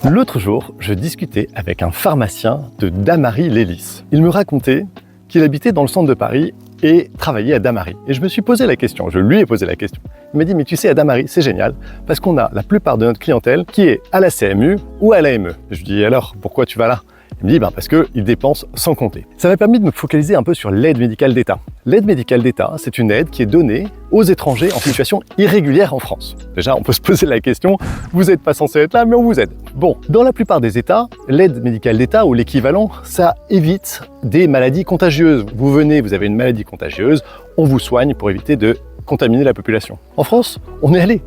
L'autre jour, je discutais avec un pharmacien de Damary-Lélis. Il me racontait qu'il habitait dans le centre de Paris et travaillait à Damary. Et je me suis posé la question, je lui ai posé la question. Il m'a dit, mais tu sais, à Damary, c'est génial, parce qu'on a la plupart de notre clientèle qui est à la CMU ou à l'AME. Je lui dis, alors, pourquoi tu vas là? Il me dit, parce qu'ils dépensent sans compter. Ça m'a permis de me focaliser un peu sur l'aide médicale d'État. L'aide médicale d'État, c'est une aide qui est donnée aux étrangers en situation irrégulière en France. Déjà, on peut se poser la question, vous n'êtes pas censé être là, mais on vous aide. Bon, dans la plupart des États, l'aide médicale d'État ou l'équivalent, ça évite des maladies contagieuses. Vous venez, vous avez une maladie contagieuse, on vous soigne pour éviter de contaminer la population. En France, on est allé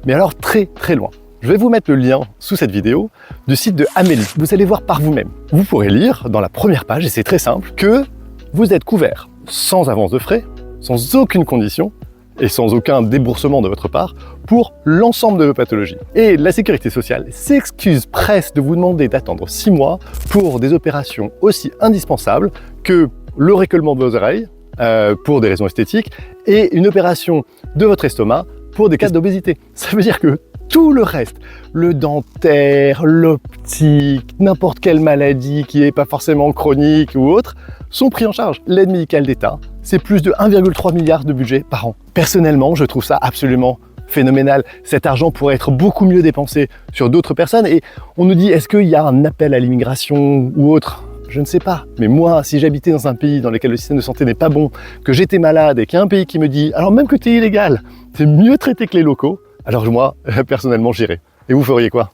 mais alors très loin. Je vais vous mettre le lien sous cette vidéo du site de Amélie. Vous allez voir par vous-même. Vous pourrez lire dans la première page, et c'est très simple, que vous êtes couvert sans avance de frais, sans aucune condition et sans aucun déboursement de votre part pour l'ensemble de vos pathologies. Et la sécurité sociale s'excuse presque de vous demander d'attendre 6 mois pour des opérations aussi indispensables que le récollement de vos oreilles pour des raisons esthétiques et une opération de votre estomac pour des cas d'obésité. Ça veut dire que tout le reste, le dentaire, l'optique, n'importe quelle maladie qui n'est pas forcément chronique ou autre, sont pris en charge. L'aide médicale d'État, c'est plus de 1,3 milliard de budget par an. Personnellement, je trouve ça absolument phénoménal. Cet argent pourrait être beaucoup mieux dépensé sur d'autres personnes et on nous dit, est-ce qu'il y a un appel à l'immigration ou autre ? Je ne sais pas, mais moi, si j'habitais dans un pays dans lequel le système de santé n'est pas bon, que j'étais malade et qu'il y a un pays qui me dit, alors même que tu es illégal, c'est mieux traité que les locaux, alors moi, personnellement, j'irais. Et vous feriez quoi?